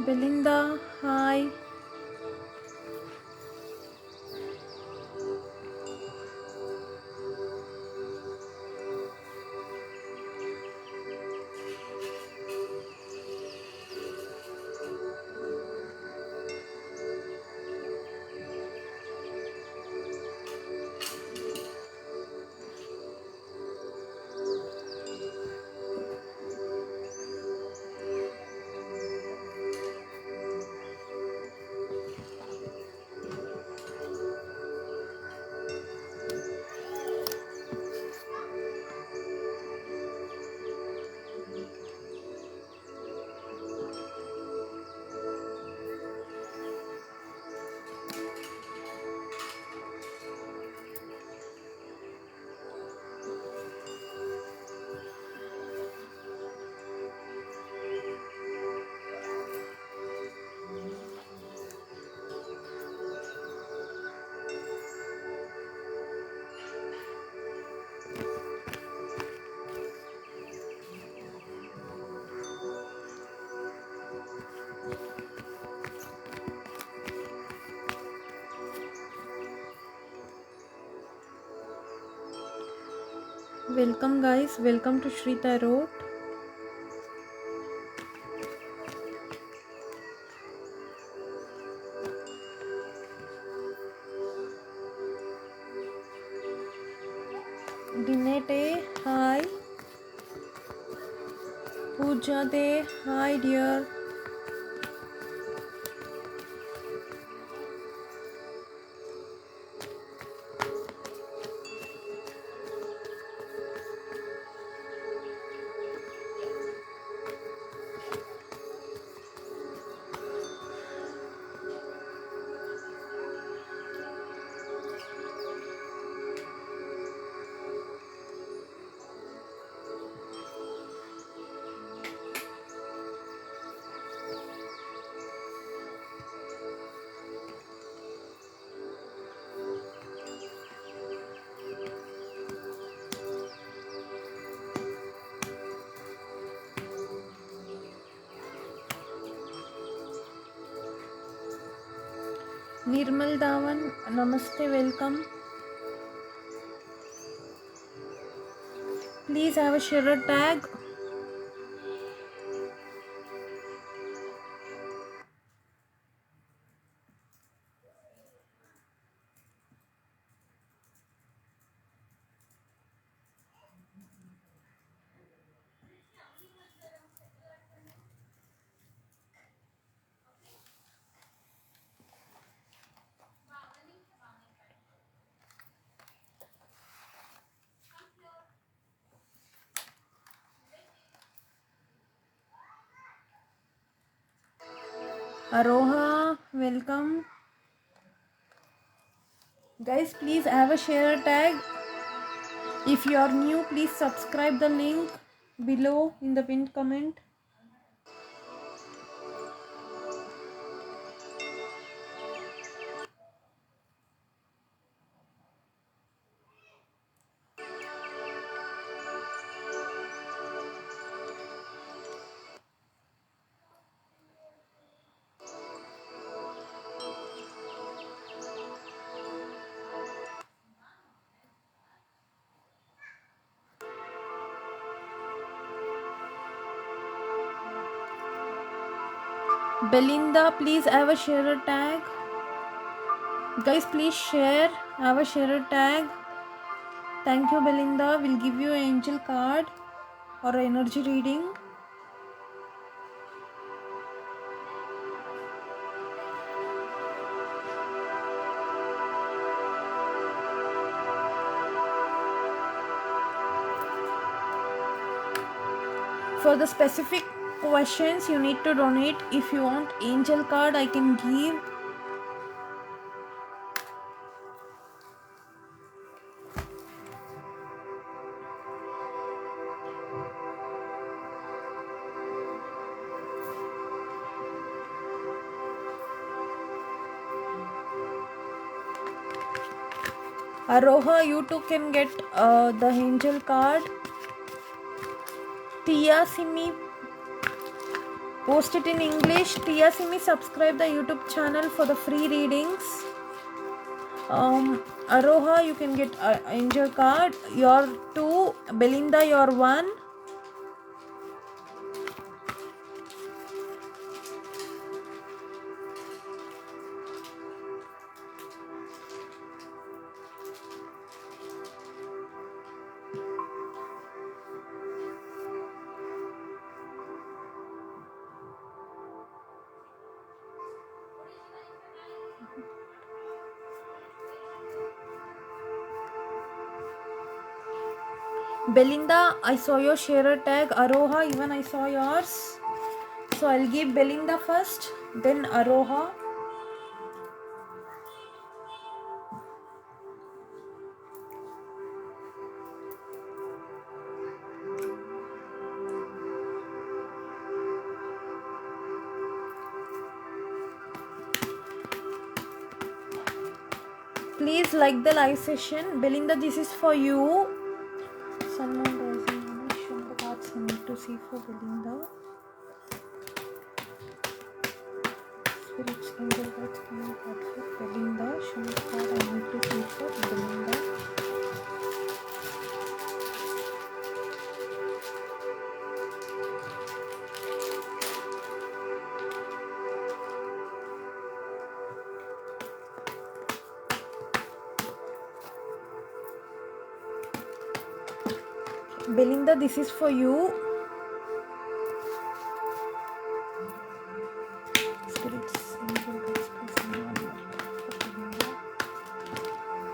Belinda, hi. Welcome, guys. Welcome to Shri Tarot. Dinete, hi. Pooja De, hi, dear. Nirmal Dhawan, namaste, welcome. Please have a sharer tag. Aroha, welcome. Guys, please have a sharer tag. If you are new, please subscribe the link below in the pinned comment. Belinda, please have a sharer tag. Guys, please share. Have a sharer tag. Thank you, Belinda. We'll give you an angel card or an energy reading. For the specific questions, you need to donate. If you want angel card, I can give. Aroha, you too can get the angel card. Tia Simi, Post it in English. Tia Simi, subscribe the YouTube channel for the free readings. Aroha, you can get angel card. You're 2. Belinda, you're 1. Belinda, I saw your sharer tag. Aroha, even I saw yours. So I'll give Belinda first, then Aroha. Please like the live session. Belinda, this is for you. Sun, moon, rising, show the cards I need to see for Belinda. Spirits, angel guides, coming card for Belinda. Show the card I need to see for Belinda. Belinda, this is for you. Spirits, angel guides, please give me one more for Belinda.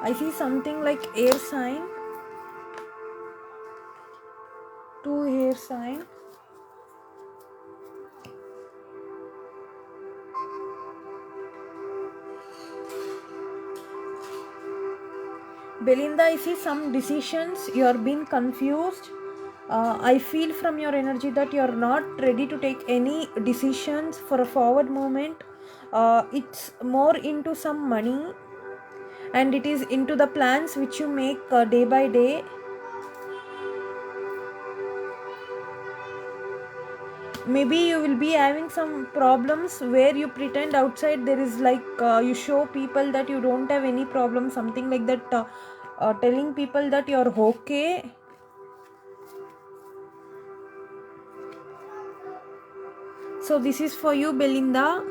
I see something like air sign. 2 air sign. Belinda, I see some decisions. You're being confused. I feel from your energy that you're not ready to take any decisions for a forward movement. It's more into some money, and it is into the plans which you make day by day. Maybe you will be having some problems where you pretend outside there is like you show people that you don't have any problem, something like that, telling people that you're okay. So this is for you, Belinda.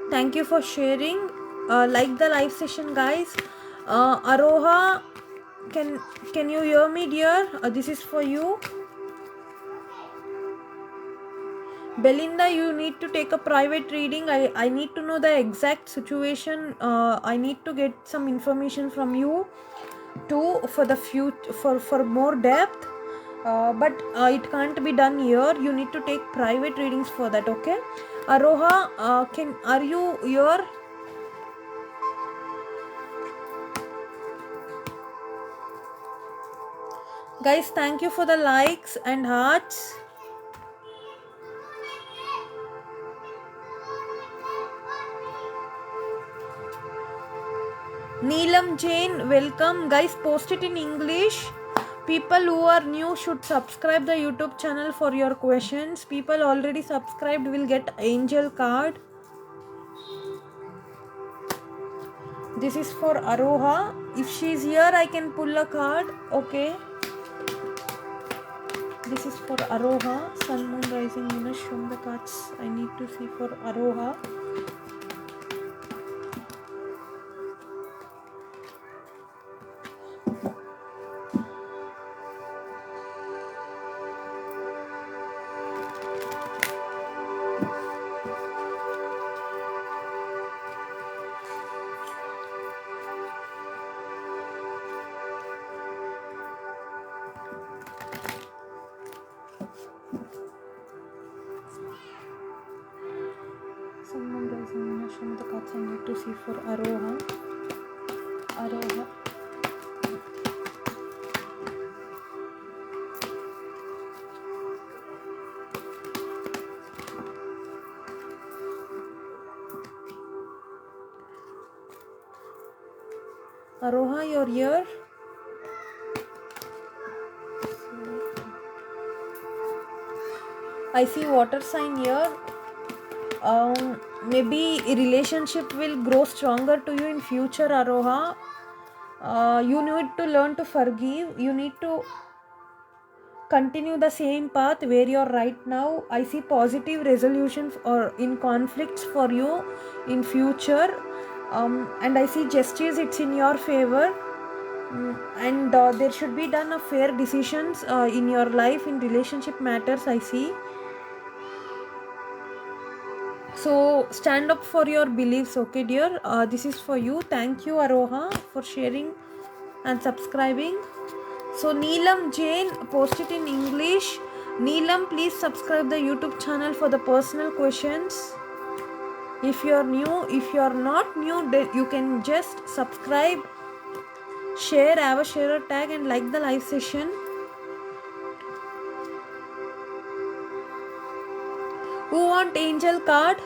Thank you for sharing. Like the live session, guys. Aroha, can you hear me, dear? This is for you. Belinda, you need to take a private reading. I need to know the exact situation. I need to get some information from you too for the future, for more depth. But it can't be done here. You need to take private readings for that, okay? Aroha, are you here? Guys, thank you for the likes and hearts. Neelam Jain, welcome. Guys, post it in English. People who are new should subscribe the YouTube channel for your questions. People already subscribed will get angel card. This is for Aroha. If she is here, I can pull a card. Okay. This is for Aroha. Sun, moon, rising, Venus, show the cards I need to see for Aroha. Sun, moon, rising, Venus, show the cards I need to see for Aroha. Aroha. Aroha, you're here. I see water sign here. Maybe a relationship will grow stronger to you in future, Aroha. You need to learn to forgive. You need to continue the same path where you're right now. I see positive resolutions or in conflicts for you in future. And I see gestures, it's in your favor. And there should be done a fair decisions in your life in relationship matters, I see. So stand up for your beliefs, okay dear. This is for you. Thank you, Aroha, for sharing and subscribing. So Neelam Jain, post it in English. Neelam, please subscribe the YouTube channel for the personal questions. If you are new, if you are not new, then you can just subscribe, share, have a share tag and like the live session. Who want angel card?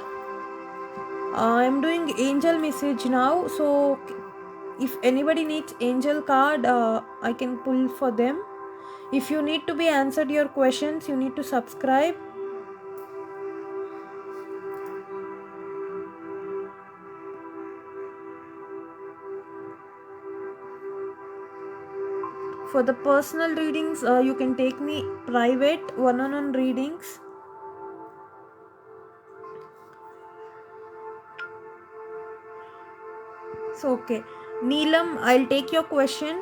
I'm doing angel message now, so if anybody needs angel card, I can pull for them. If you need to be answered your questions, you need to subscribe. For the personal readings, you can take me private one-on-one readings. So okay, Neelam, I'll take your question.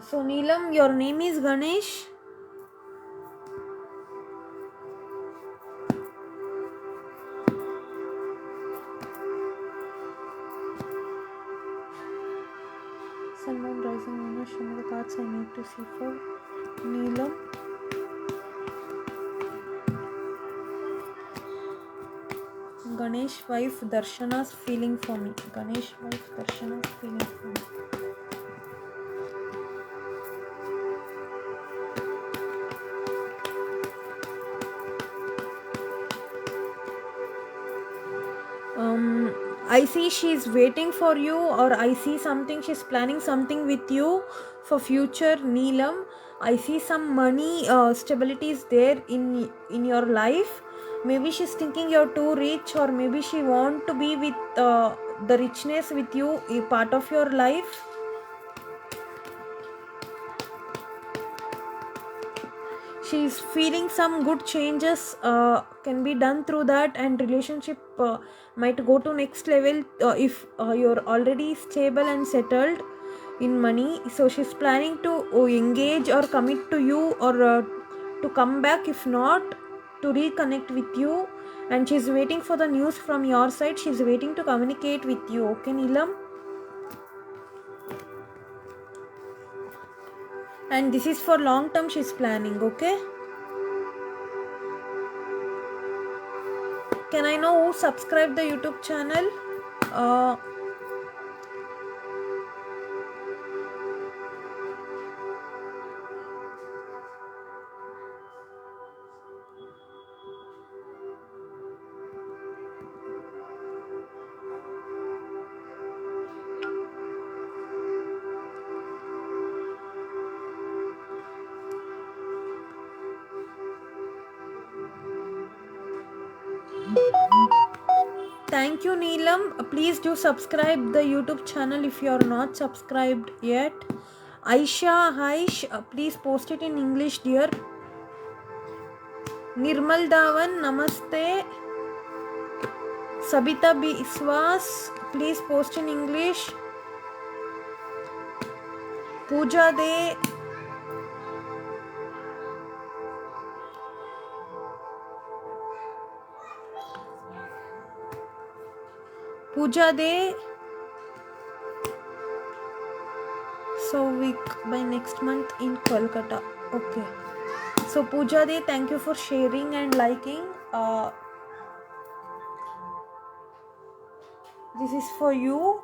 So Neelam, your name is Ganesh. Sun, Moon, Rising, Venus, show me the cards I need to see for Neelam. Ganesh wife Darshana's feeling for me. Ganesh wife Darshana's feeling for me. I see she's waiting for you, or I see something, she's planning something with you for future, Neelam. I see some money stability is there in your life. Maybe she's thinking you're too rich, or maybe she want to be with the richness with you, a part of your life. She's feeling some good changes can be done through that, and relationship might go to next level if you're already stable and settled in money. So she's planning to engage or commit to you, or to come back, if not to reconnect with you, and she's waiting for the news from your side. She's waiting to communicate with you, okay Neelam? And this is for long term she's planning, okay? Can I know who subscribed the YouTube channel? Thank you, Neelam. Please do subscribe the YouTube channel if you are not subscribed yet. Aisha, Haish, please post it in English, dear. Nirmal Dhawan, Namaste. Sabita Biswas, please post in English. Pooja De. Pooja De. So week by next month in Kolkata. Okay. So Pooja De, thank you for sharing and liking. This is for you.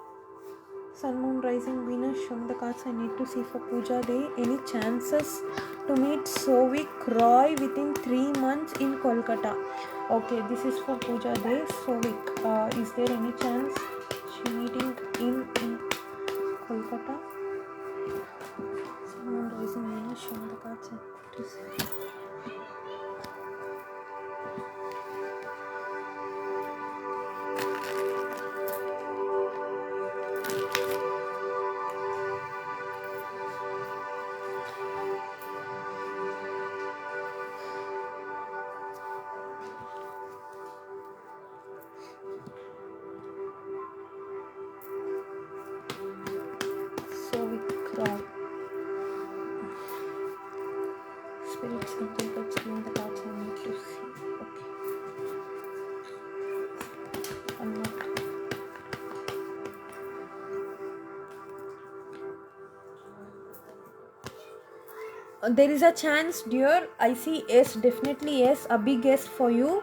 Sun, Moon, Rising, Venus, show me the cards I need to see for Pooja Day. Any chances to meet Souvik Roy within 3 months in Kolkata? Okay, this is for Pooja Day. Souvik, is there any chance She meeting in Kolkata. Someone raising Venus, show the cards and to see. So we cry. Spirits can explain the cards I need to see. Okay. I'm not. There is a chance, dear. I see yes, definitely yes, a big yes for you,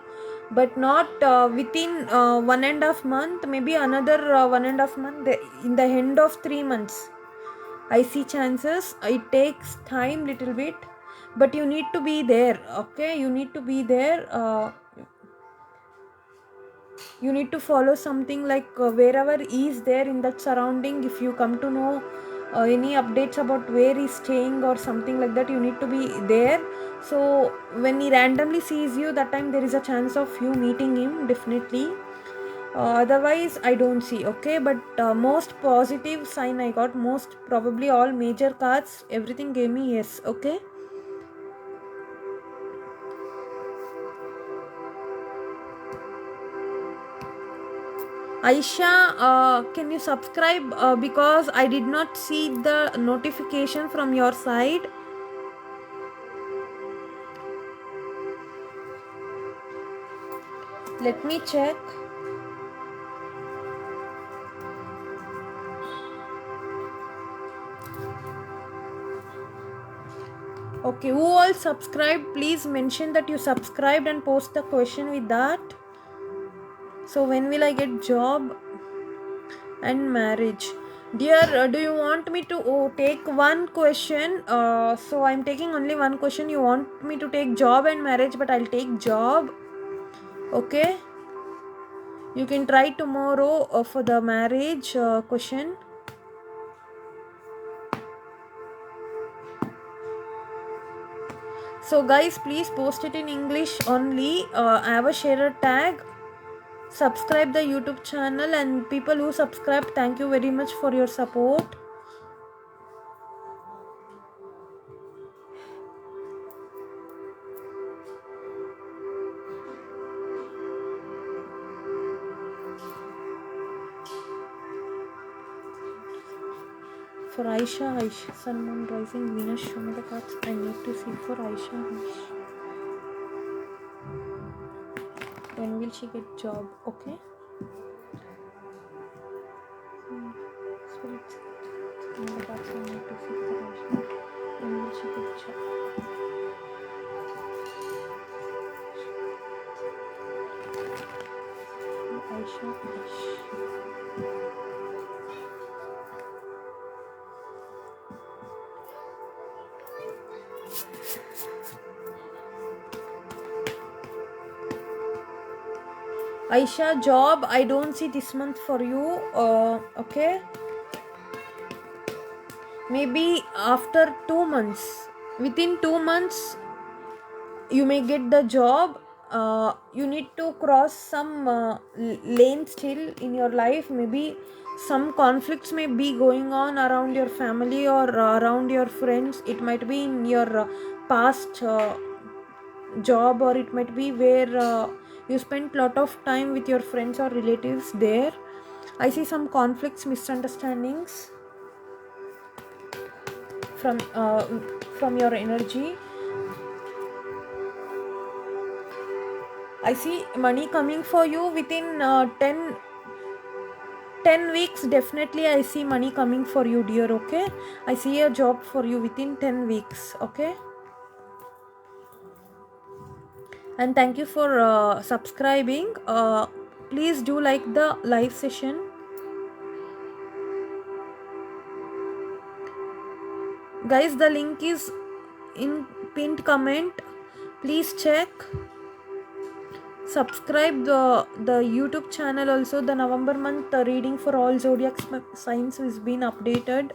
but not within 1.5 month, maybe another 1.5 month, in the end of 3 months. I see chances. It takes time little bit, but you need to be there. Okay, you need to be there. You need to follow something like wherever he is there in that surrounding. If you come to know any updates about where he's staying or something like that, you need to be there. So when he randomly sees you, that time there is a chance of you meeting him definitely. Otherwise I don't see. Okay, but most positive sign I got, most probably all major cards, everything gave me yes. Okay. Aisha, can you subscribe because I did not see the notification from your side. Let me check. Okay, who all subscribed? Please mention that you subscribed and post the question with that. So when will I get job and marriage? Dear, do you want me to take one question? So I'm taking only one question. You want me to take job and marriage, but I'll take job. Okay. You can try tomorrow for the marriage question. So guys, please post it in English only. I have a sharer tag. Subscribe the YouTube channel, and people who subscribe, thank you very much for your support. For Aisha, Sun, Moon, Rising, Venus, show me the cards I need to see for Aisha. When will she get job? Okay. Spirits, show me the cards I need to see for Aisha. When will she get job? Aisha. Aisha, job I don't see this month for you. Okay, maybe after 2 months. Within 2 months you may get the job. You need to cross some lane still in your life. Maybe some conflicts may be going on around your family or around your friends. It might be in your past job, or it might be where you spent lot of time with your friends or relatives there. I see some conflicts, misunderstandings from your energy. I see money coming for you within 10 weeks. Definitely I see money coming for you, dear. Okay, I see a job for you within 10 weeks. Okay, and thank you for subscribing. Please do like the live session. Guys, the link is in pinned comment. Please check. subscribe the YouTube channel also. The November month reading for all zodiac signs has been updated.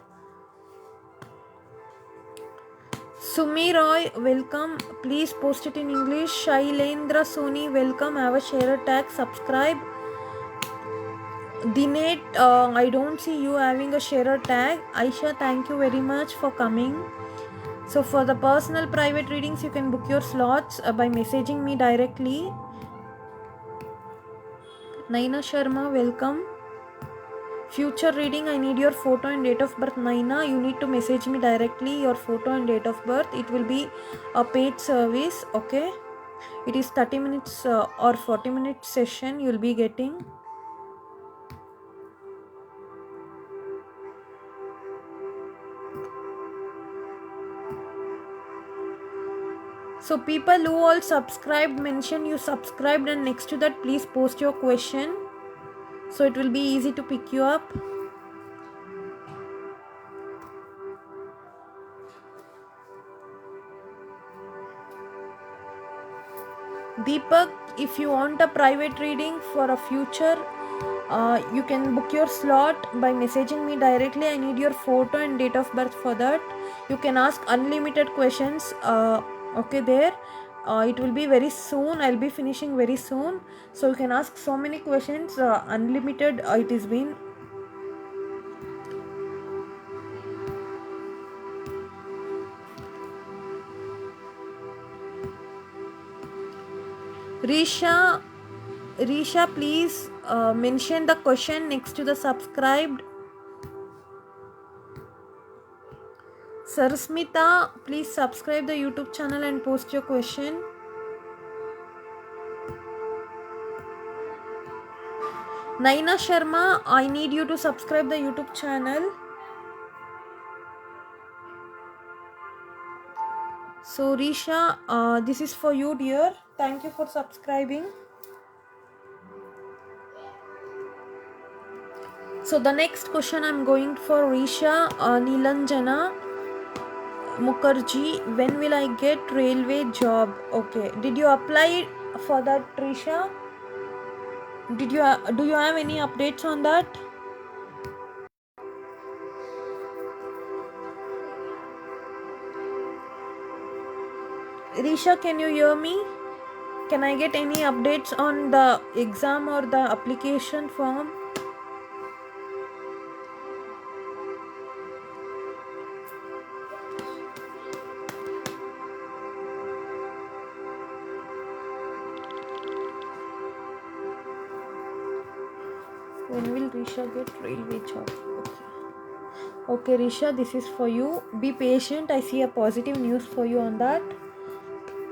Sumi Roy, welcome. Please post it in English. Shailendra Soni, welcome. Have a share tag. Subscribe. Dinet, I don't see you having a share tag. Aisha, thank you very much for coming. So for the personal private readings, you can book your slots by messaging me directly. Naina Sharma, welcome. Future reading, I need your photo and date of birth. Naina, you need to message me directly your photo and date of birth. It will be a paid service, okay? It is 30 minutes or 40 minute session you will be getting. So people who all subscribed, mention you subscribed, and next to that please post your question, so it will be easy to pick you up. Deepak, if you want a private reading for a future, you can book your slot by messaging me directly. I need your photo and date of birth for that. You can ask unlimited questions, okay, there. It will be very soon. I'll be finishing very soon, so you can ask so many questions, unlimited. It is been. Risha, please mention the question next to the subscribed. Sarasmita, please subscribe the YouTube channel and post your question. Naina Sharma, I need you to subscribe the YouTube channel. So Risha, this is for you, dear. Thank you for subscribing. So the next question I'm going for Risha Nilanjana Mukherjee. When will I get railway job? Okay. Did you apply for that, Risha? Do you have any updates on that? Risha, can you hear me? Can I get any updates on the exam or the application form? When will Risha get railway job? Okay, Risha, this is for you. Be patient. I see a positive news for you on that.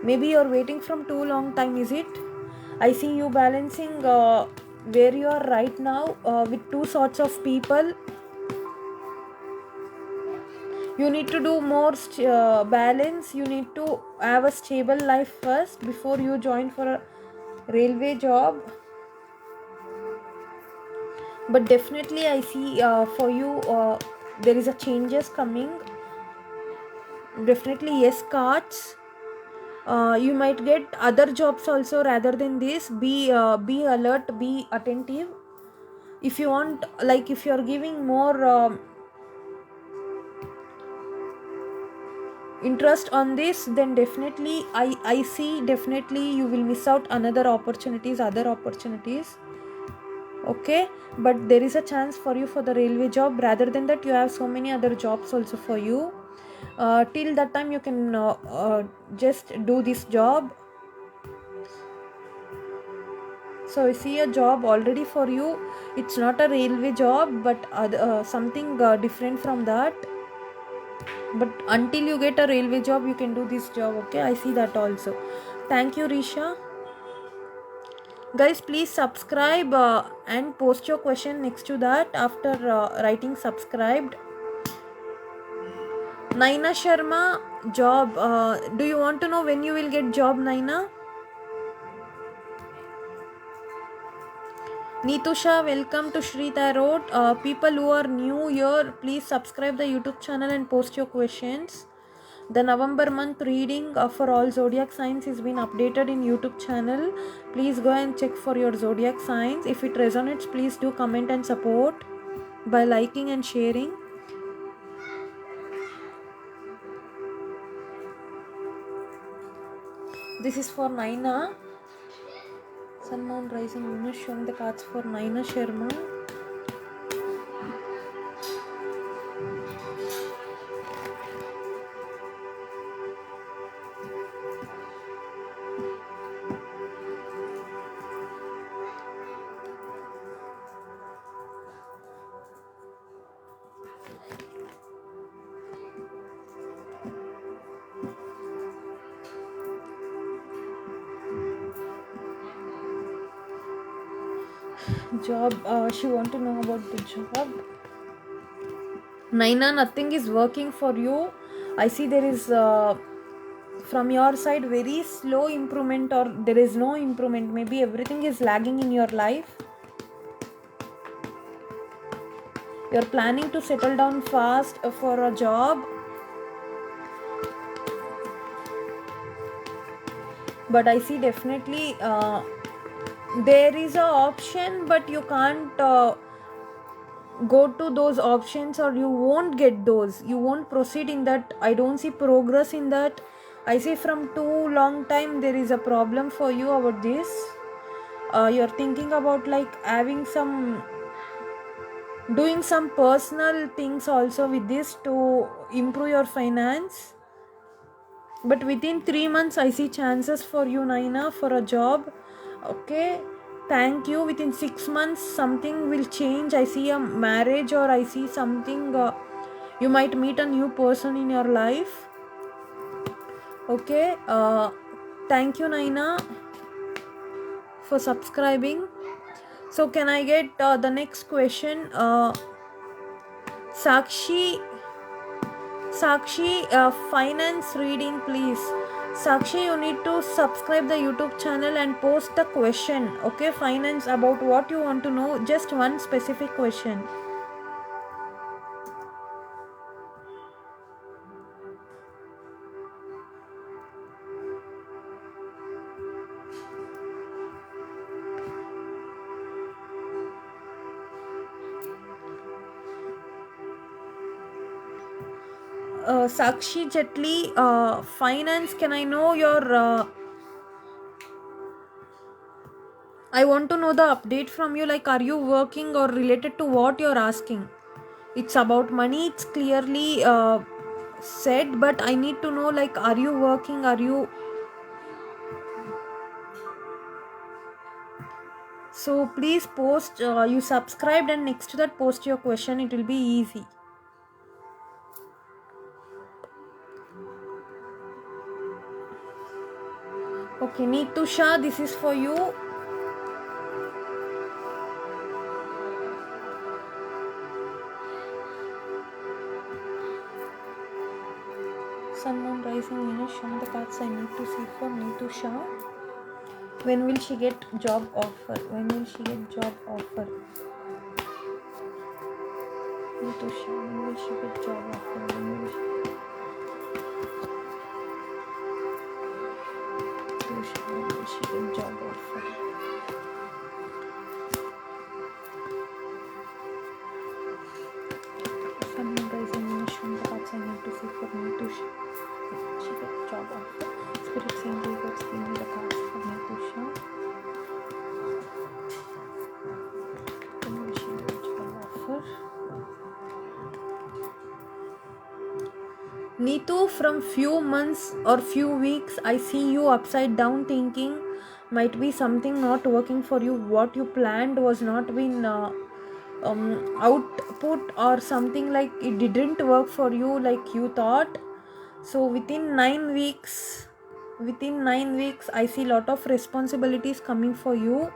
Maybe you're waiting from too long time, is it? I see you balancing where you are right now with two sorts of people. You need to do more balance. You need to have a stable life first before you join for a railway job. But definitely I see for you there is a changes coming. Definitely yes, cards. You might get other jobs also rather than this. Be alert, be attentive. If you want, like if you are giving more interest on this, then definitely I see definitely you will miss out other opportunities. Okay, but there is a chance for you for the railway job. Rather than that, you have so many other jobs also for you. Till that time you can just do this job. So I see a job already for you. It's not a railway job, but something different from that. But until you get a railway job, you can do this job. Okay, I see that also. Thank you, Risha. Guys, please subscribe and post your question next to that after writing subscribed. Naina Sharma, job. Do you want to know when you will get job, Naina? Nitusha, welcome to Shri Tarot. People who are new here, please subscribe the YouTube channel and post your questions. The November month reading for all zodiac signs is been updated in YouTube channel. Please go and check for your zodiac signs. If it resonates, please do comment and support by liking and sharing. This is for Naina. Sun, Moon, Rising, Venus, showing the cards for Naina Sharma. Job, she want to know about the job. Naina, nothing is working for you. I see there is from your side very slow improvement, or there is no improvement. Maybe everything is lagging in your life. You're planning to settle down fast for a job, but I see definitely there is a option, but you can't go to those options, or you won't get those. You won't proceed in that. I don't see progress in that. I see from too long time there is a problem for you about this. You're thinking about like having some, doing some personal things also with this to improve your finance. But within 3 months I see chances for you, Naina, for a job. Okay, thank you. Within 6 months something will change. I see a marriage, or I see something, you might meet a new person in your life. Okay, thank you, Naina, for subscribing. So can I get the next question? Sakshi, finance reading, please. Sakshi, you need to subscribe the YouTube channel and post the question. Okay, finance, about what you want to know, just one specific question. Sakshi Jetli, finance, can I know your I want to know the update from you. Like, are you working, or related to what you're asking? It's about money, it's clearly said, but I need to know, like, are you working, are you... So please post, you subscribed, and next to that post your question. It will be easy. Okay, Nitusha, this is for you. Sun, Moon, Rising, Venus, show me the cards I need to see for Nitusha. When will she get job offer? When will she get job offer? Nitusha, when will she get job offer? When will she... Nitusha, when will she get job offer? Sun, Moon, Rising, Venus, show me the cards I need to see for Nitusha. She get job offer. Spirit saying you got give me the cards for Nitusha. When will she get job offer? Neetu, from few months or few weeks, I see you upside down thinking. Might be something not working for you. What you planned was not been output, or something like it didn't work for you like you thought. So within 9 weeks, I see lot of responsibilities coming for you.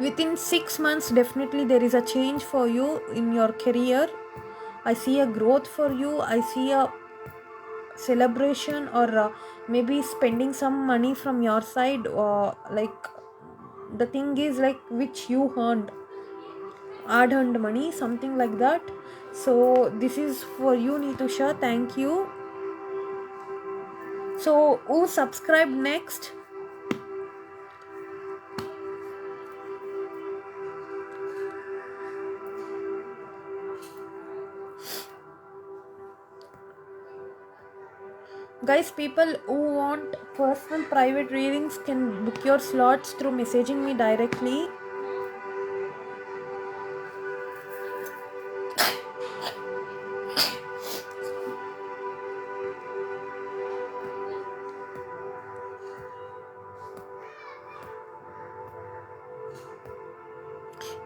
Within 6 months, definitely there is a change for you in your career. I see a growth for you. I see a celebration, or maybe spending some money from your side, or like the thing is like which you earned, hard earned money, something like that. So this is for you, Nitusha. Thank you. So who subscribed next? Guys, people who want personal private readings can book your slots through messaging me directly.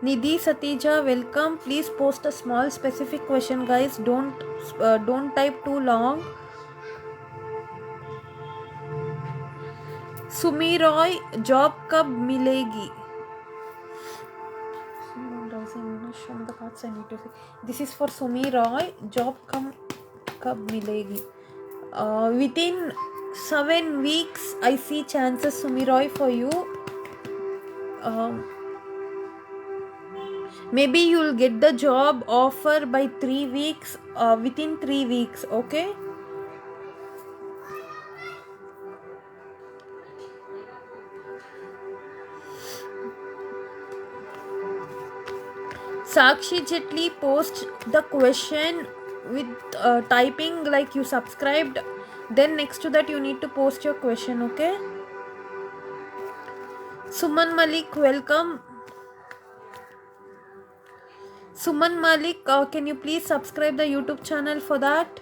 Nidhi Satija, welcome. Please post a small specific question, guys. Don't type too long. Sumi Roy, job कब मिलेगी? This is for Sumi Roy. Job कब मिलेगी? Within 7 weeks, I see chances, Sumi Roy, for you. Maybe you'll get the job offer by 3 weeks. Within 3 weeks, okay? Sakshi Jetli, post the question with typing like you subscribed. Then next to that you need to post your question, okay? Suman Malik, welcome. Suman Malik, can you please subscribe the YouTube channel for that?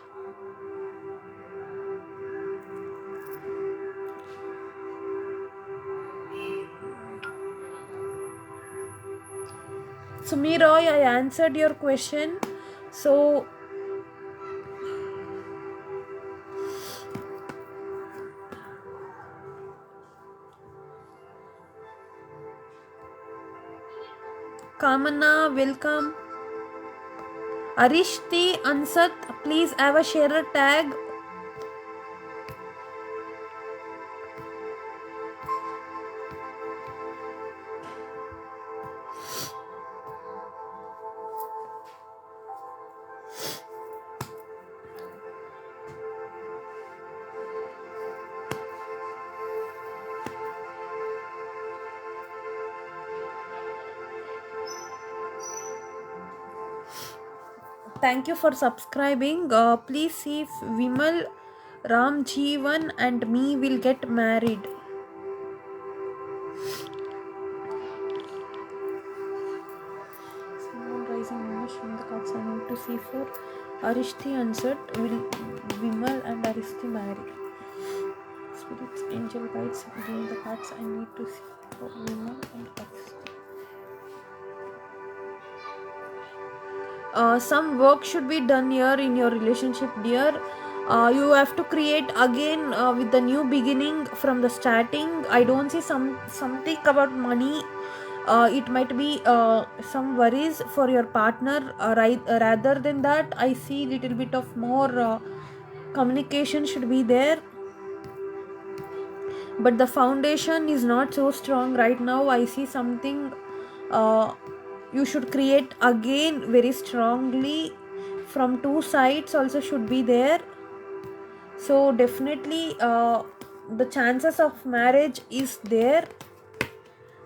Sumi Roy, I answered your question. So Kamana, welcome. Arishti Ansat, please have a sharer tag. Thank you for subscribing. Please see if Vimal, Ram Jeevan and me will get married. Someone rising Manish from the cards. I need to see for Arishti answered. Will Vimal and Arishti marry? Spirits, angel guides, doing the cards. I need to see for Vimal and Arishti. Some work should be done here in your relationship, dear. You have to create again with the new beginning from the starting. I don't see something about money. It might be some worries for your partner. Rather than that, I see little bit of more communication should be there. But the foundation is not so strong right now. I see something you should create again very strongly from two sides also should be there. So definitely the chances of marriage is there,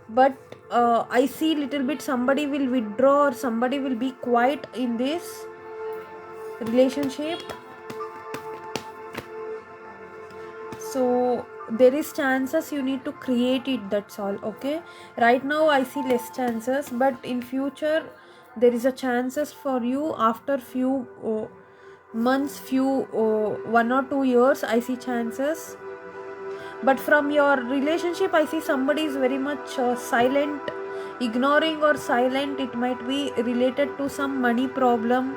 but I see little bit somebody will withdraw or somebody will be quiet in this relationship. So there is chances, you need to create it, that's all, okay? Right now I see less chances, but in future there is a chances for you after few months, few 1 or 2 years, I see chances. But from your relationship I see somebody is very much silent, ignoring or silent. It might be related to some money problem.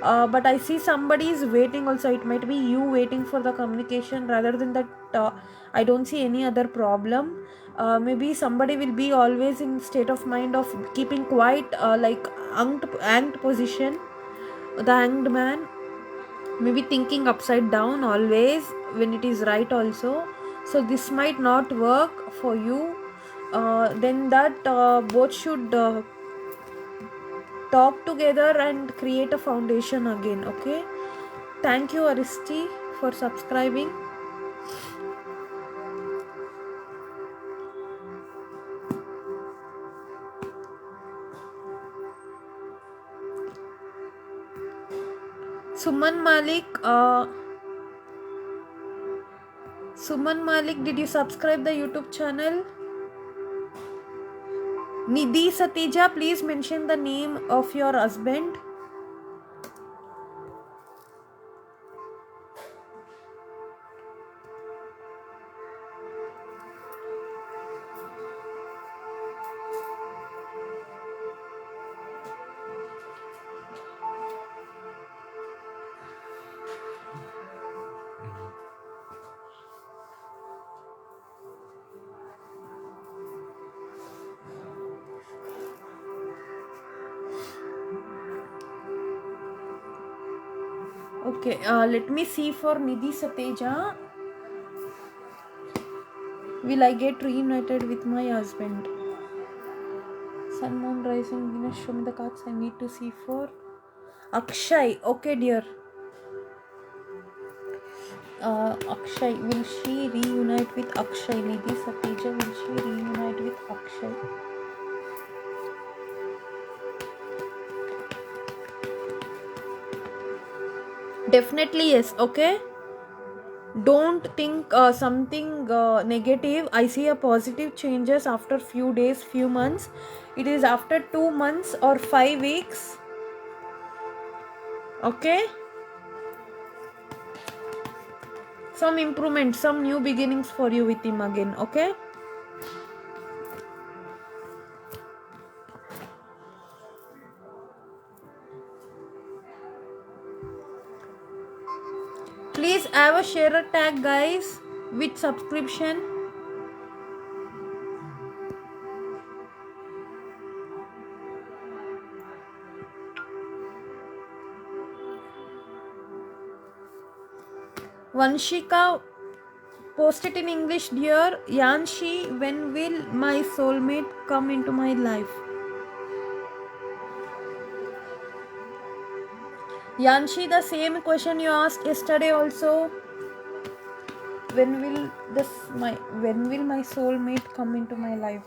But I see somebody is waiting also. It might be you waiting for the communication. Rather than that, I don't see any other problem. Maybe somebody will be always in state of mind of keeping quiet, like hanged position, the hanged man, maybe thinking upside down always when it is right also. So this might not work for you. Then that both should talk together and create a foundation again, okay? Thank you, Aristi, for subscribing. Suman Malik, did you subscribe the YouTube channel? Nidhi Satija, please mention the name of your husband. Okay, let me see for Nidhi Sateja. Will I get reunited with my husband? Sun, Moon, Rising, Venus, show me the cards I need to see for Akshay. Okay, dear. Akshay, will she reunite with Akshay? Nidhi Sateja, will she reunite with Akshay? Definitely yes. Okay, don't think something negative. I see a positive changes after few days, few months. It is after 2 months or 5 weeks. Okay, some improvement, some new beginnings for you with him again. Okay, please have a share tag, guys, with subscription. Vanshika, post it in English, dear. Yanshi, when will my soulmate come into my life? Yanshi, the same question you asked yesterday also. When will my soulmate come into my life?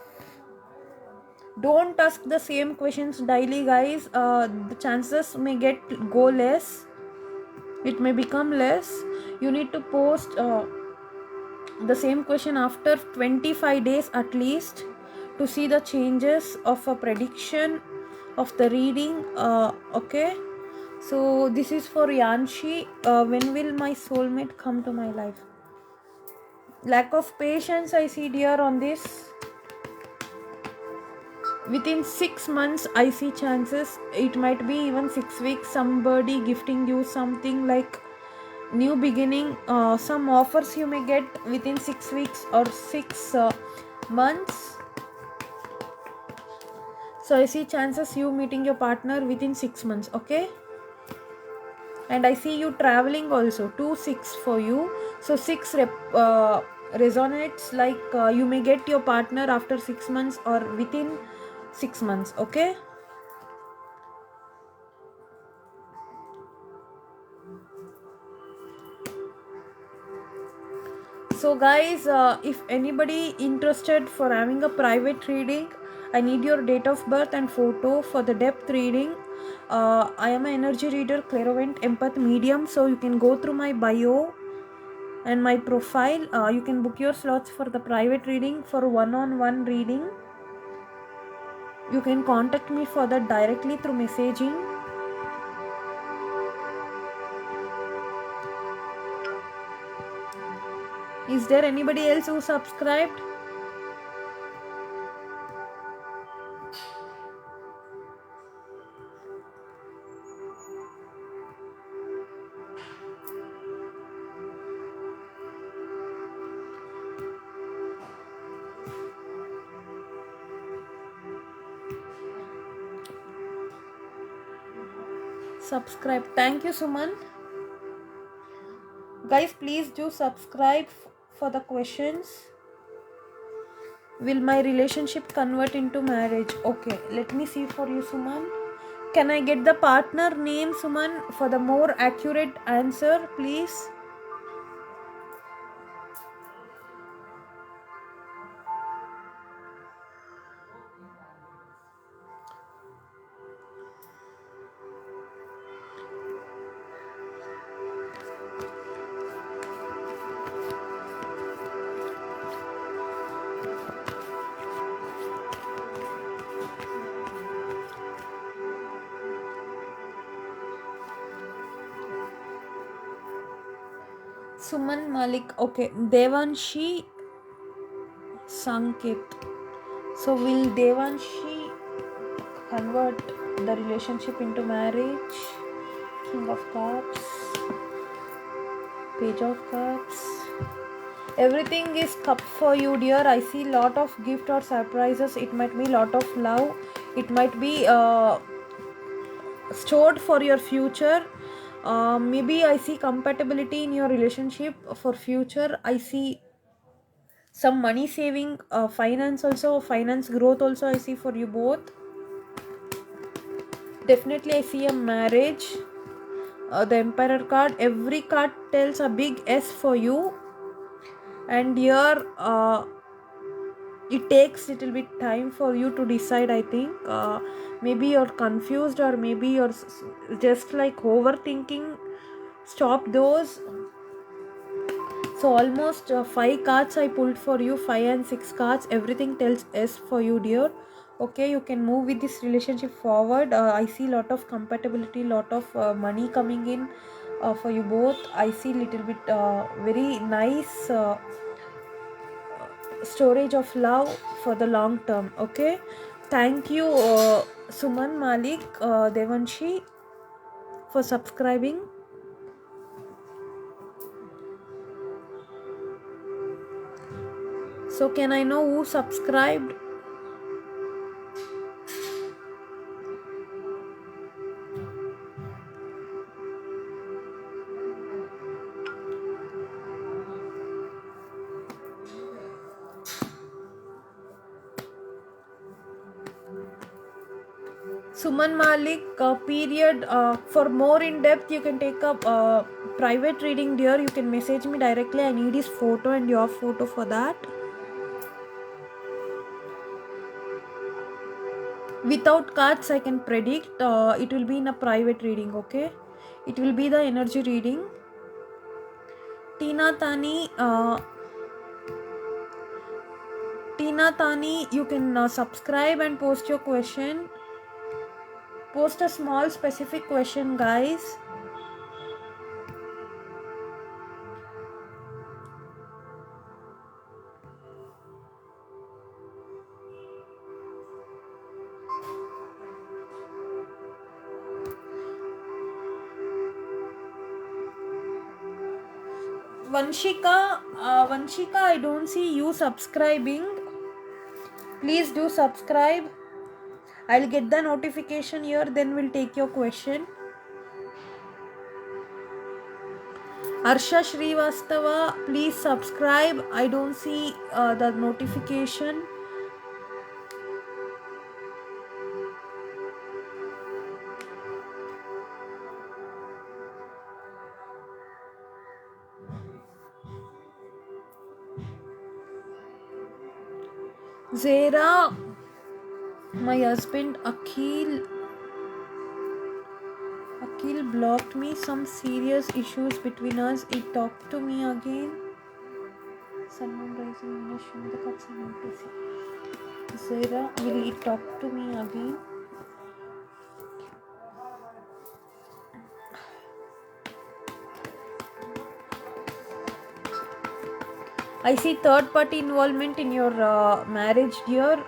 Don't ask the same questions daily, guys. The chances may go less. It may become less. You need to post the same question after 25 days at least to see the changes of a prediction of the reading. Okay, so this is for Yanshi. When will my soulmate come to my life? Lack of patience I see, dear, on this. Within 6 months I see chances. It might be even 6 weeks. Somebody gifting you something like new beginning. Some offers you may get within 6 weeks or 6 months. So I see chances you meeting your partner within 6 months. Okay, and I see you traveling also. 2-6 for you. So 6 resonates like you may get your partner after 6 months or within 6 months. Okay, so guys, if anybody interested for having a private reading, I need your date of birth and photo for the depth reading. I am an energy reader, clairvoyant, empath, medium, so you can go through my bio and my profile. You can book your slots for the private reading. For one-on-one reading, you can contact me for that directly through messaging. Is there anybody else who subscribed? Subscribe. Thank you, Suman. Guys, please do subscribe for the questions. Will my relationship convert into marriage? Okay, let me see for you, Suman. Can I get the partner name, Suman, for the more accurate answer, please? Suman Malik. Okay, Devanshi Sanket. So will Devanshi convert the relationship into marriage? King of Cups, Page of Cups. Everything is cup for you, dear. I see lot of gift or surprises. It might be lot of love. It might be stored for your future. Maybe I see compatibility in your relationship for future. I see some money saving, finance also, finance growth also I see for you both. Definitely I see a marriage. The Emperor card, every card tells a big S for you. And here it takes little bit time for you to decide. I think maybe you're confused, or maybe you're just like overthinking. Stop those. So almost 5 cards I pulled for you, 5 and 6 cards. Everything tells S for you, dear. Okay, you can move with this relationship forward. I see lot of compatibility, lot of money coming in for you both. I see little bit very nice storage of love for the long term. Okay, thank you Suman Malik, Devanshi, for subscribing. So can I know who subscribed? Suman Malik, period. For more in depth, you can take up private reading, dear. You can message me directly. I need his photo and your photo for that. Without cards, I can predict. It will be in a private reading, okay? It will be the energy reading. Tina Tani, you can subscribe and post your question. Post a small specific question, guys. Vanshika, I don't see you subscribing. Please do subscribe. I'll get the notification here, then we'll take your question. Arsha Shrivastava, please subscribe. I don't see the notification. Zera, my husband Akhil blocked me. Some serious issues between us. He talked to me again. Someone rising in the show the cups I want to see. Zera, will he talk to me again? I see third party involvement in your marriage, dear.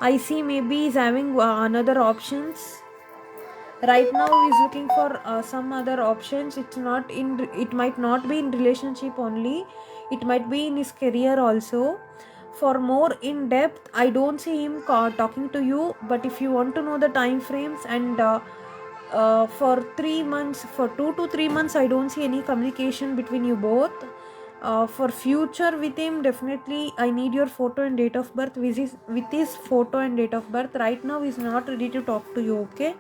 I see maybe he's having another options. Right now he's looking for some other options. It might not be in relationship only. It might be in his career also. For more in depth, I don't see him talking to you. But if you want to know the time frames, and for 3 months, for 2 to 3 months, I don't see any communication between you both. For future with him, definitely I need your photo and date of birth. With his photo and date of birth, right now he's not ready to talk to you. Okay.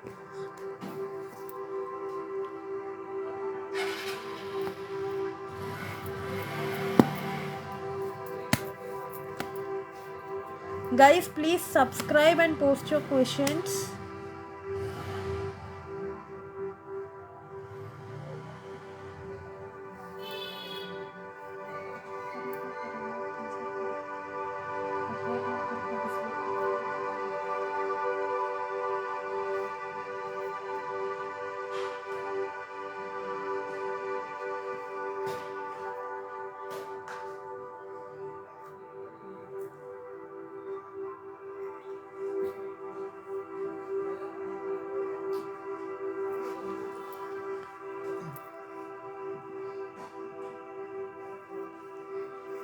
Guys, please subscribe and post your questions.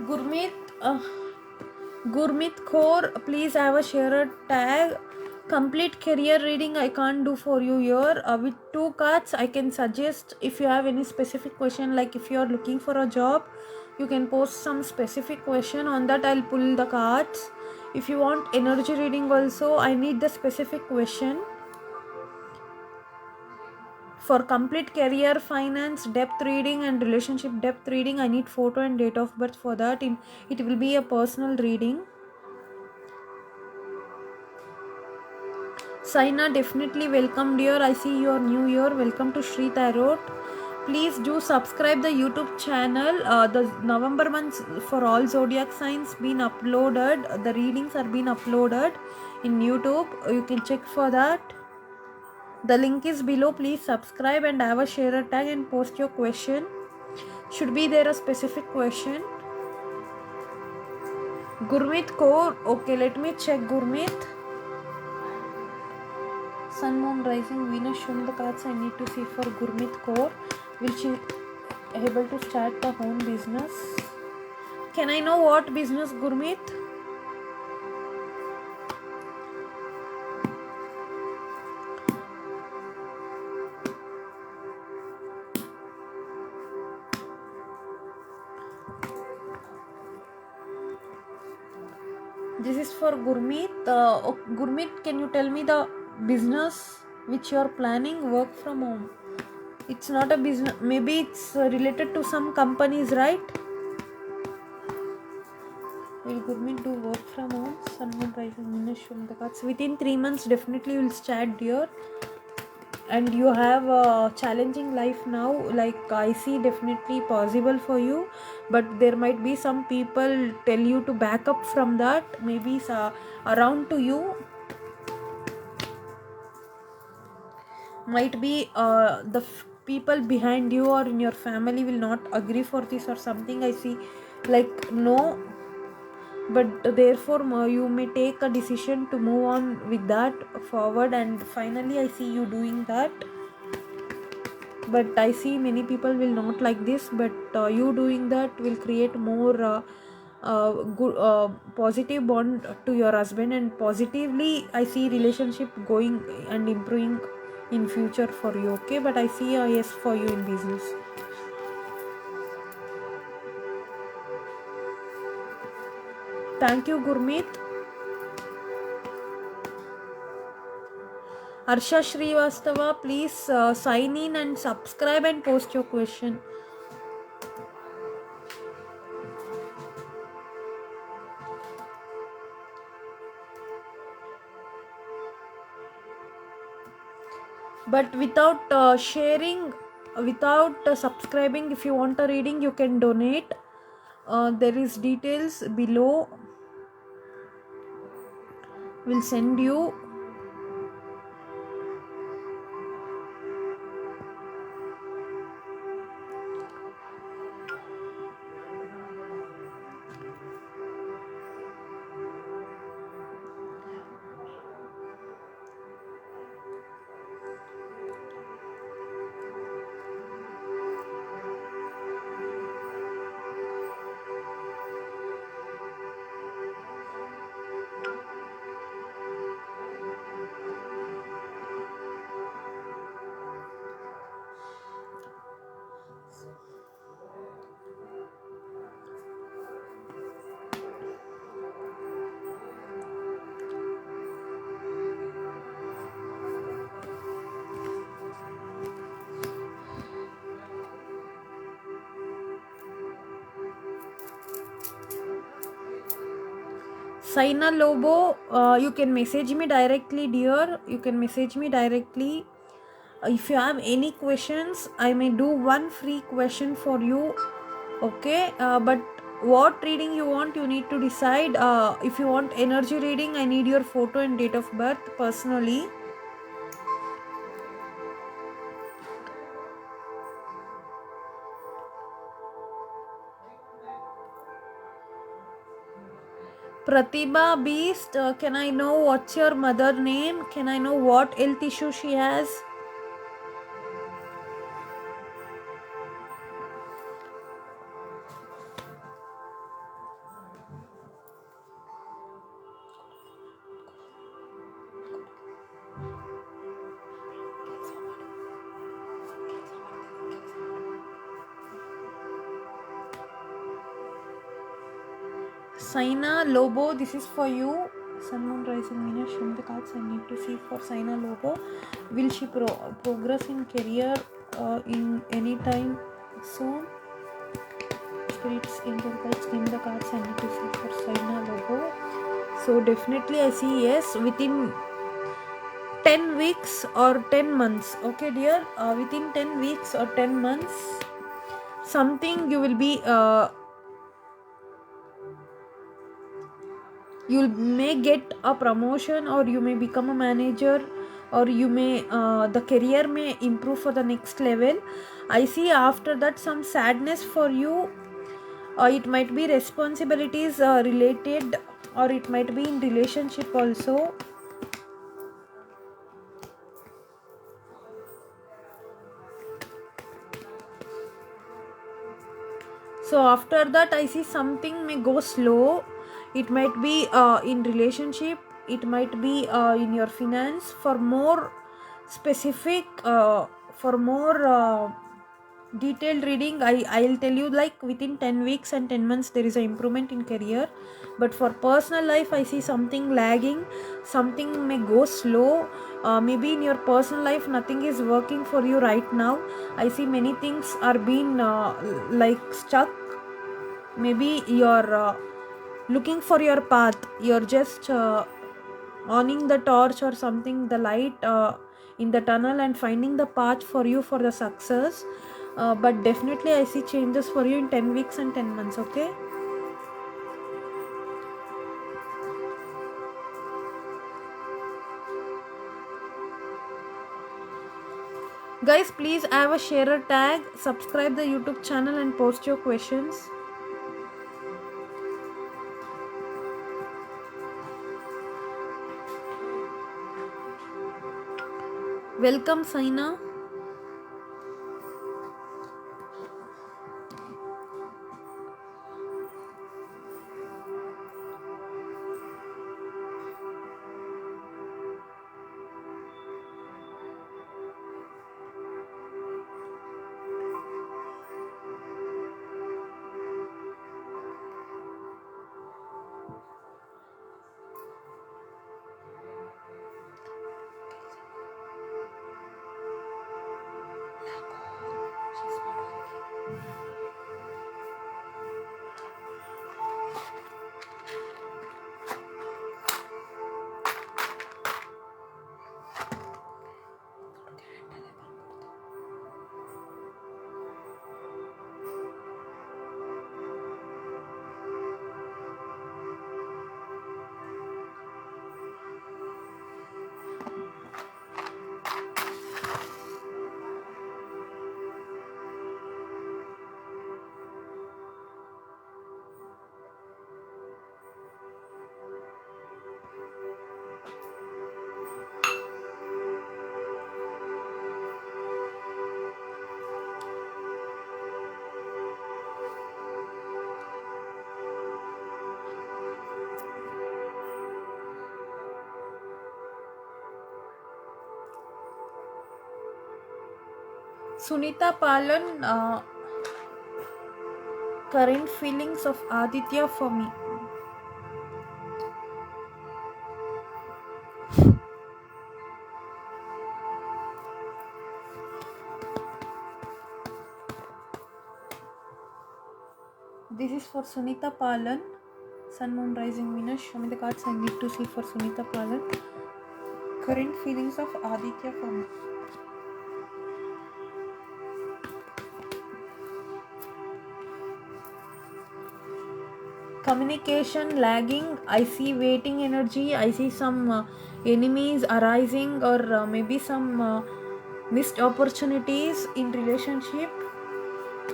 Gurmeet, Gurmeet Kaur, please have a sharer tag. Complete career reading I can't do for you here. With 2 cards, I can suggest if you have any specific question, like if you are looking for a job, you can post some specific question. On that, I'll pull the cards. If you want energy reading also, I need the specific question. For complete career, finance, depth reading and relationship depth reading, I need photo and date of birth. For that, it will be a personal reading. Saina, definitely welcome dear. I see you are new here. Welcome to Shri Tarot. Please do subscribe the YouTube channel. The November months for all zodiac signs been uploaded. The readings are being uploaded in YouTube. You can check for that. The link is below. Please subscribe and have a share tag and post your question. Should be there a specific question. Gurmeet Kaur. Okay, let me check Gurmeet. Sun, Moon, Rising, Venus, show me the cards I need to see for Gurmeet Kaur. Will she able to start the home business? Can I know what business, Gurmeet? This is for Gurmeet. Gurmeet, can you tell me the business which you are planning? Work from home. It's not a business. Maybe it's related to some companies, right? Will Gurmeet do work from home? Sun, Moon, Rising, Venus, show me the cards. Within 3 months, definitely will start dear. And you have a challenging life now, like I see definitely possible for you, but there might be some people tell you to back up from that. Maybe around to you might be the people behind you or in your family will not agree for this or something. I see like no, but therefore you may take a decision to move on with that forward, and finally I see you doing that. But I see many people will not like this, but you doing that will create more good positive bond to your husband, and positively I see relationship going and improving in future for you. Okay, but I see a yes for you in business. Thank you, Gurmeet. Arsha Srivastava, please sign in and subscribe and post your question. But without sharing, without subscribing, if you want a reading, you can donate. There is details below. Will send you. Saina Lobo, you can message me directly, dear. You can message me directly. If you have any questions, I may do one free question for you. Okay, but what reading you want, you need to decide. If you want energy reading, I need your photo and date of birth personally. Pratibha Beast, can I know what's your mother name? Can I know what health issue she has? Saina Lobo, this is for you. Sun, Moon, Rising, Venus, show me the cards I need to see for Saina Lobo. Will she progress in career in any time soon? Spirits, angel guides, give me the cards I need to see for Saina Lobo. So definitely I see yes, within 10 weeks or 10 months. Okay dear, within 10 weeks or 10 months, something you will be you may get a promotion, or you may become a manager, or you may the career may improve for the next level. I see after that some sadness for you. It might be responsibilities related, or it might be in relationship also. So after that I see something may go slow. It might be in relationship, it might be in your finance. For more specific, for more detailed reading, I'll tell you like within 10 weeks and 10 months there is an improvement in career. But for personal life I see something lagging, something may go slow. Maybe in your personal life nothing is working for you right now. I see many things are being like stuck. Maybe you're looking for your path, you're just owning the torch or something, the light in the tunnel, and finding the path for you for the success. But definitely I see changes for you in 10 weeks and 10 months. Okay, guys, please have a sharer tag, subscribe the YouTube channel and post your questions. Welcome Saina. Sunita Palan, current feelings of Aditya for me. This is for Sunita Palan. Sun, Moon, Rising, Venus. Show me the cards I need to see for Sunita Palan. Current feelings of Aditya for me. Communication lagging. I see waiting energy. I see some enemies arising, or maybe some missed opportunities in relationship.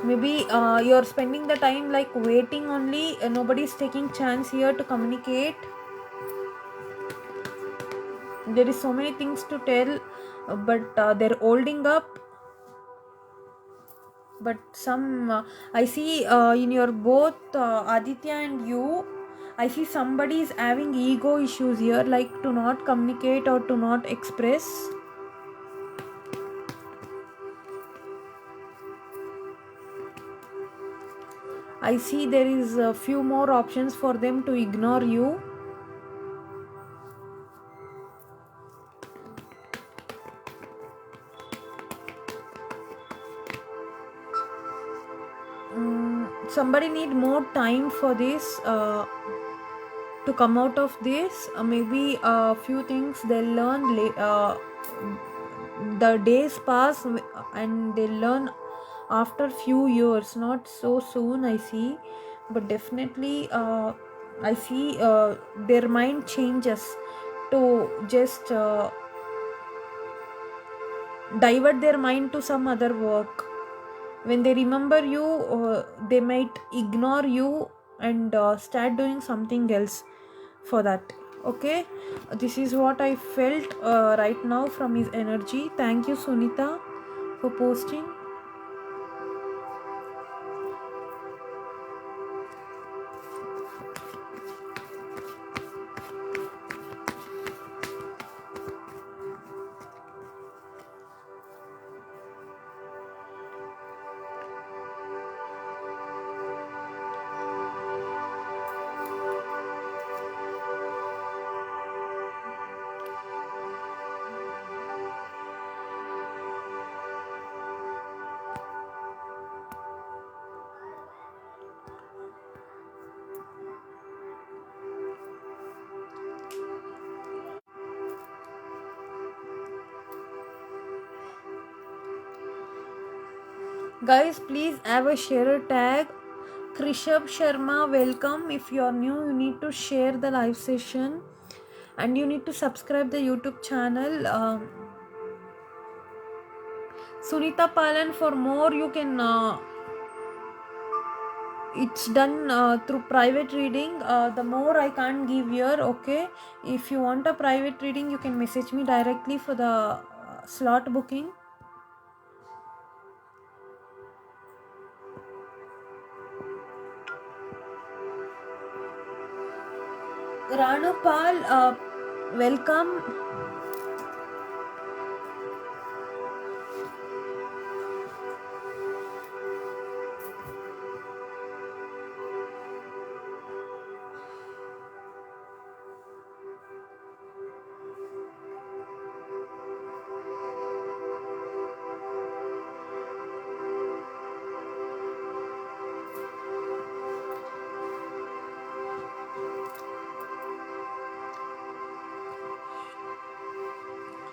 Maybe you're spending the time like waiting only. Nobody's taking chance here to communicate. There is so many things to tell, but they're holding up. But some I see in your both Aditya and you, I see somebody is having ego issues here, like to not communicate or to not express. I see there is a few more options for them to ignore you. Somebody need more time for this to come out of this. Maybe a few things they'll learn the days pass and they learn after few years, not so soon, I see. But definitely I see their mind changes to just divert their mind to some other work. When they remember you, they might ignore you and start doing something else for that. Okay, this is what I felt right now from his energy. Thank you, Sunita, for posting. Guys, please have a share tag. Krishab Sharma, welcome. If you are new, you need to share the live session and you need to subscribe the YouTube channel. Sunita Palan, for more you can it's done through private reading. The more I can't give here. Okay, if you want a private reading, you can message me directly for the slot booking. Ranupal, welcome.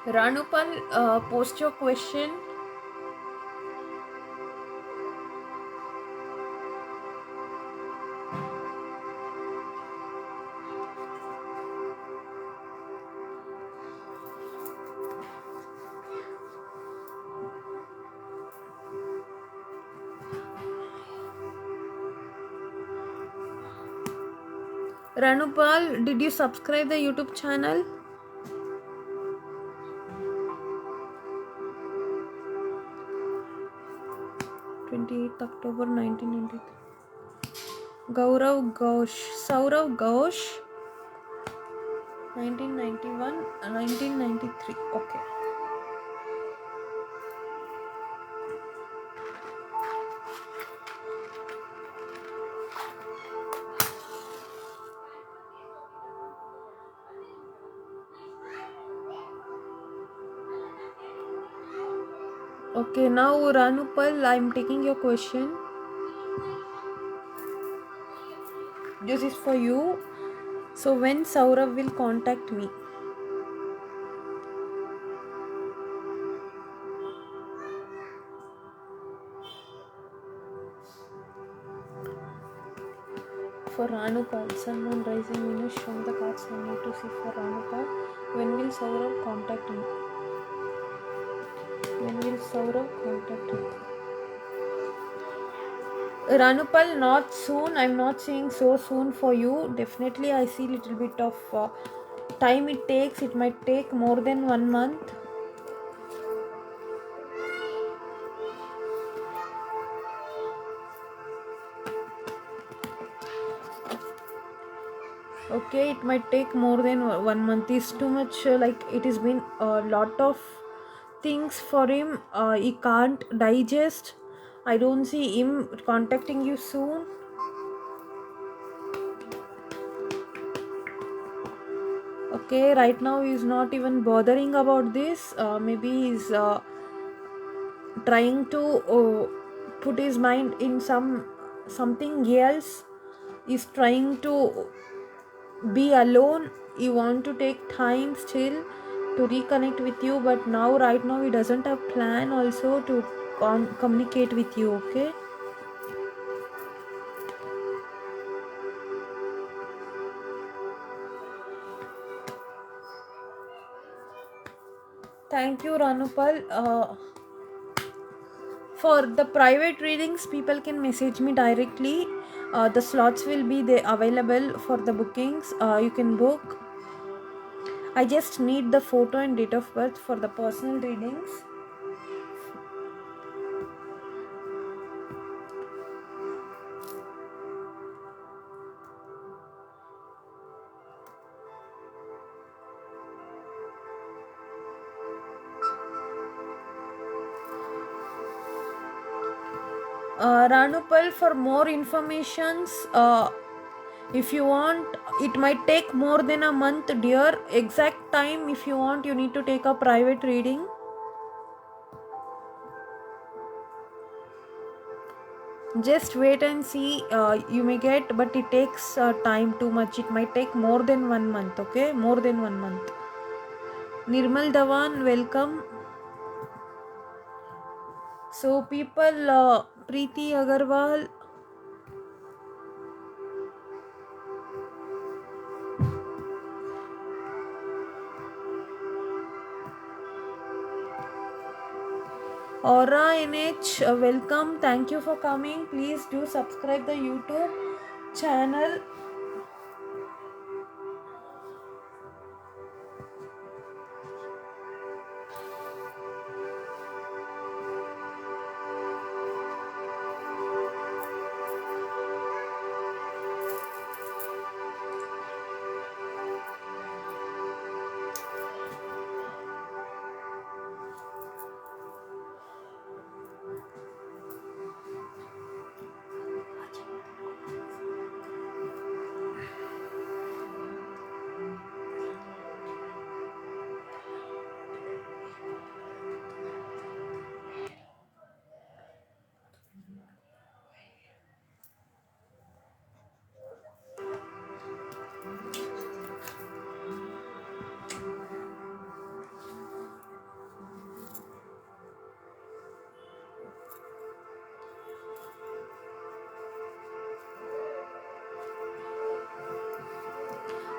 Ranupal, post your question. Ranupal, did you subscribe the YouTube channel? 28th October 1993. Gaurav Ghosh, Saurav Ghosh, 1991, 1993. Okay. Okay, now Ranupal, I'm taking your question. This is for you. So when Saurav will contact me? For Ranupal, Sun Moon Rising Venus, show the cards I need to see for Ranupal. When will Saurav contact me? When will Saurav contact me? Ranupal, not soon. I'm not saying so soon for you. Definitely I see little bit of time it takes. It might take more than 1 month. Okay, it might take more than 1 month. Is too much. Like it has been a lot of things for him. He can't digest. I don't see him contacting you soon. Okay, right now he's not even bothering about this. Maybe he's trying to put his mind in something else. He's trying to be alone. He want to take time still to reconnect with you, but now right now he doesn't have plan also to communicate with you. Okay, thank you, Ranupal. For the private readings, people can message me directly. The slots will be there available for the bookings. You can book. I just need the photo and date of birth for the personal readings. Ranupal, for more informations, if you want, it might take more than a month, dear. Exact time, if you want, you need to take a private reading. Just wait and see. You may get, but it takes time too much. It might take more than 1 month. Okay, more than 1 month. Nirmal Dhawan, welcome. So people, Preeti Agarwal, Aura NH, welcome. Thank you for coming. Please do subscribe the YouTube channel.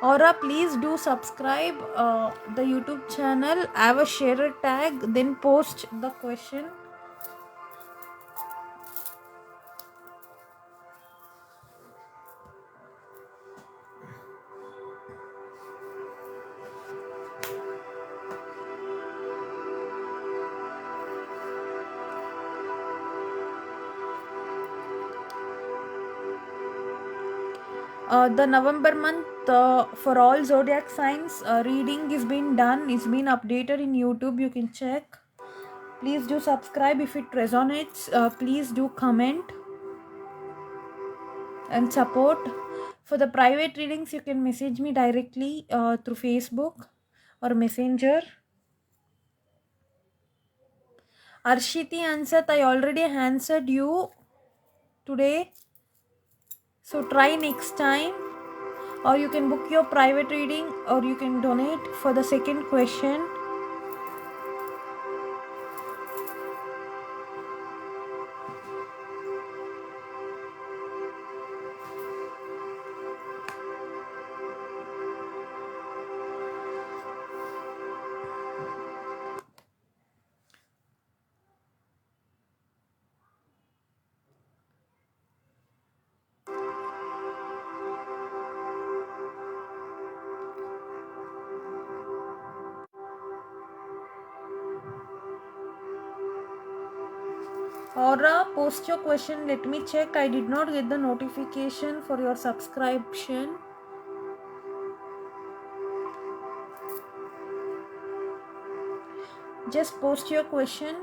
Aura, please do subscribe the YouTube channel. Have a share tag, then post the question. The November month for all zodiac signs reading is been done. It's been updated in YouTube. You can check. Please do subscribe if it resonates. Please do comment and support. For the private readings, you can message me directly through Facebook or Messenger. Arshiti Ansat, I already answered you today. So try next time, or you can book your private reading, or you can donate for the second question. Aura, post your question. Let me check. I did not get the notification for your subscription. Just post your question.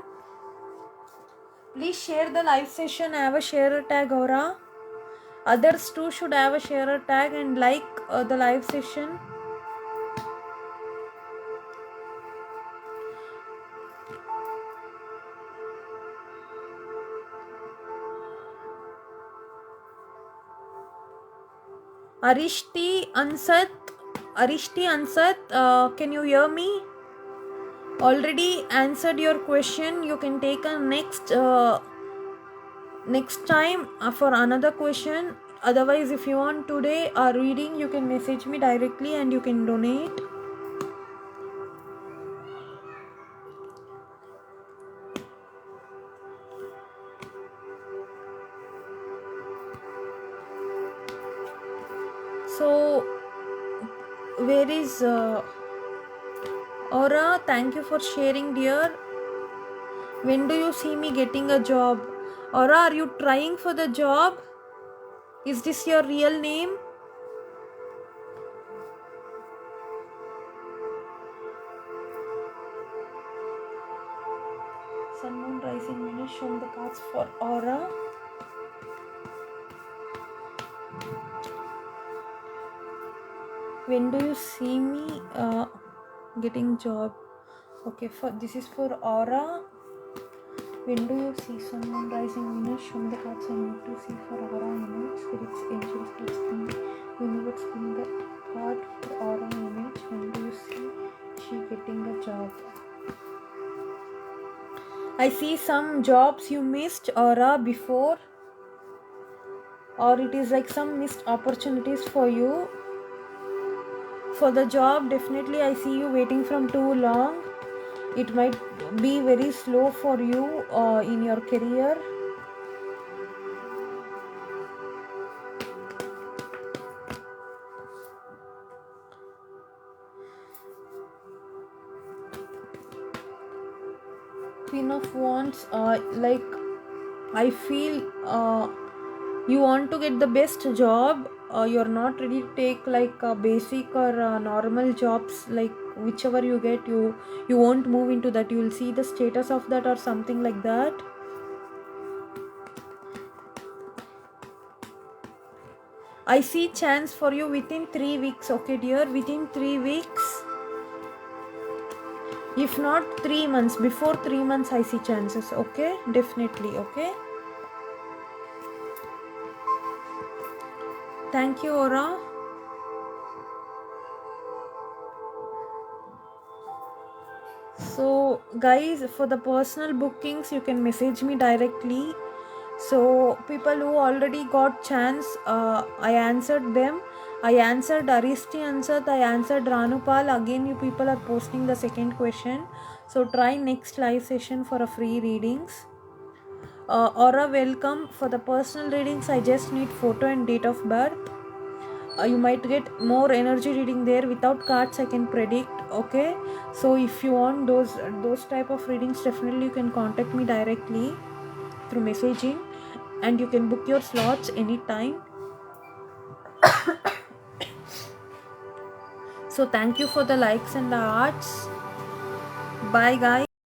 Please share the live session. Have a share tag, Aura. Others too should have a share tag and like the live session. Arishti Ansat, can you hear me? Already answered your question. You can take a next time for another question. Otherwise, if you want today a reading, you can message me directly and you can donate. So, where is Aura? Thank you for sharing, dear. When do you see me getting a job? Aura, are you trying for the job? Is this your real name? Sun, moon, rising, Venus. Show me the cards for Aura. When do you see me getting job? Okay, this is for Aura. When do you see Sun, moon, rising, Venus? Show me the cards I need to see for Aura image. Spirits, angels, cards, universe, bring the card for Aura image. When do you see she getting a job? I see some jobs you missed, Aura, before, or it is like some missed opportunities for you. For the job, definitely I see you waiting from too long. It might be very slow for you in your career. Queen of Wands, like I feel you want to get the best job. You're not ready to take like basic or normal jobs, like whichever you get, you won't move into that. You will see the status of that or something like that. I see chance for you within 3 weeks, okay dear, within 3 weeks. If not 3 months, before 3 months I see chances, okay, definitely, okay. Thank you, Aura. So guys, for the personal bookings you can message me directly. So people who already got chance, I answered them. I answered Aristi Ansat, I answered Ranupal. Again you people are posting the second question. So try next live session for a free readings. Aura, welcome. For the personal readings I just need photo and date of birth. You might get more energy reading there. Without cards I can predict, okay. So if you want those type of readings, definitely you can contact me directly through messaging and you can book your slots anytime. So thank you for the likes and the hearts. Bye guys.